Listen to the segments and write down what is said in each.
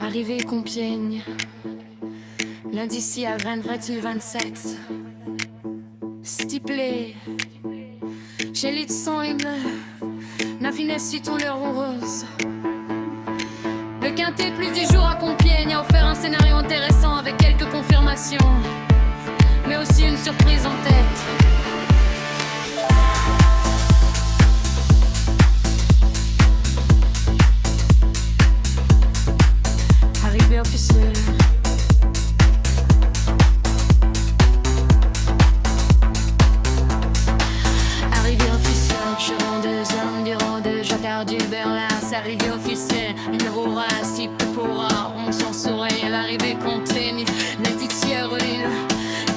Arrivé Compiègne, lundi à Rennes, vrai-il 27. Stiplé, j'ai lit de son hymne, n'a finesse tout l'heure rose. Le quintet plus du jour à Compiègne a offert un scénario intéressant avec quelques confirmations, mais aussi une surprise en tête. Arrivée officielle. Arrivée officielle, chemin des hommes, diront de Jacquard du Berlin. C'est arrivée officielle, numéro un, si peu pourra, on s'en saurait. L'arrivée Compiègne, Laetitia Relin,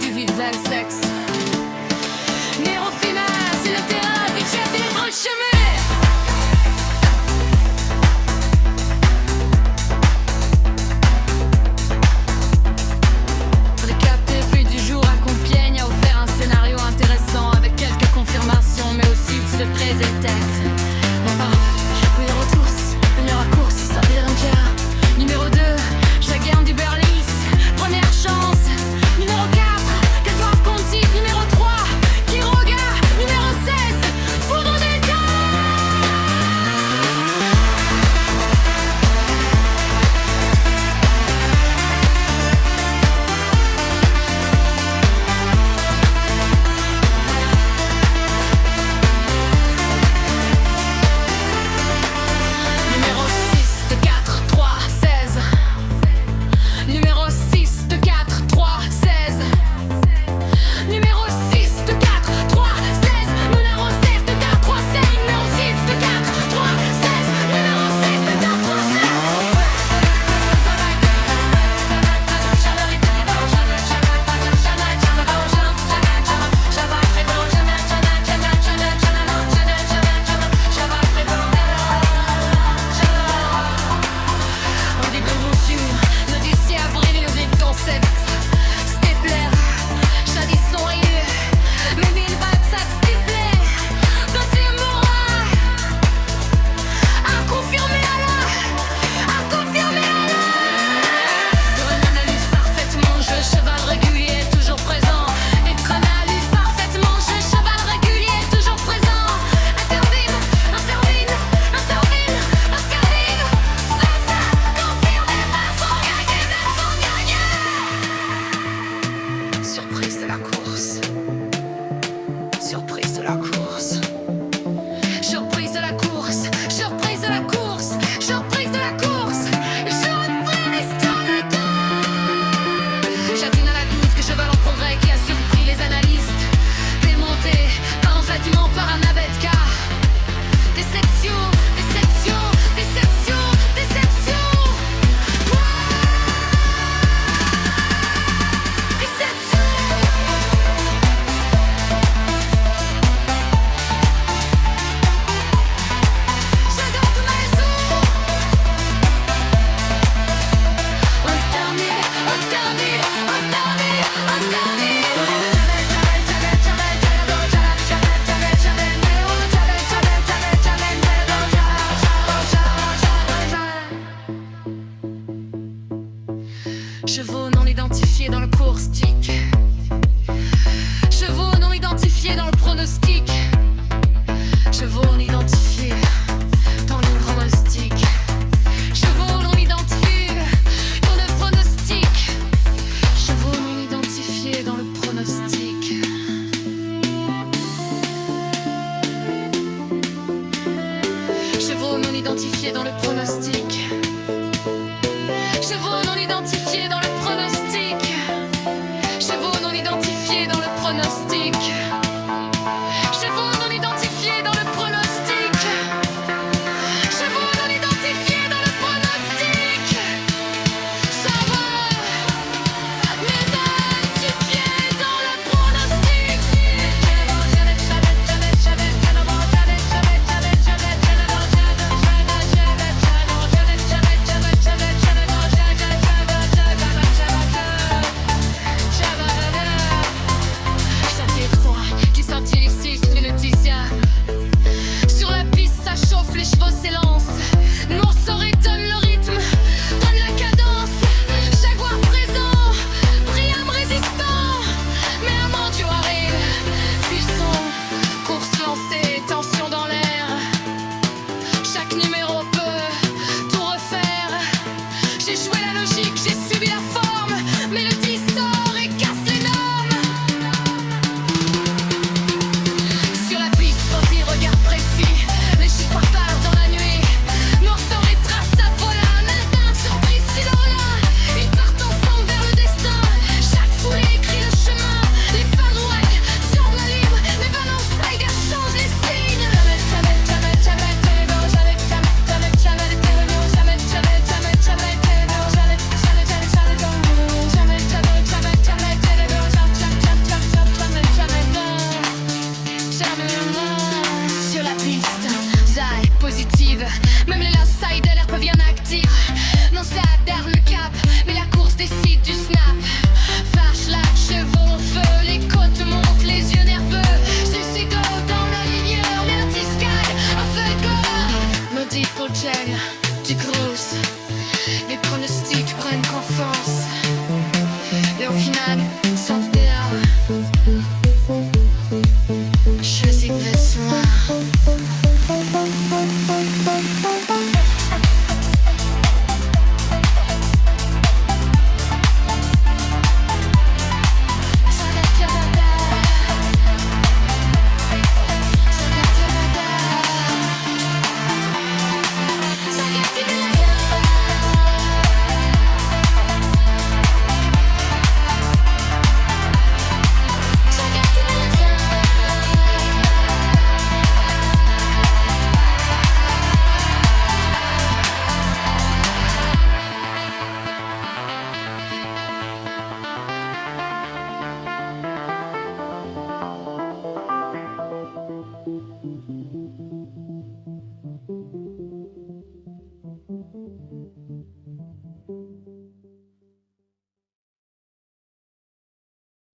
du Vival Sexe. Numéro final, c'est le terrain du chef des grands chemins. Surprise de la course. Surprise de la course. Surprise de la course. Surprise de la course. Surprise de la course. Surprise de la course. Jardine à la 12 que cheval en progrès qui a surpris les analystes. Démonté par un bâtiment par un abetka. Déception, déception, déception, déception. Chevaux non identifiés dans le cours-stick. Chevaux non identifiés dans le pronostic. Chevaux non identifiés dans le pronostic. Chevaux non identifiés dans le pronostic. Chevaux non identifiés dans le pronostic. Chevaux non identifiés dans le pronostic.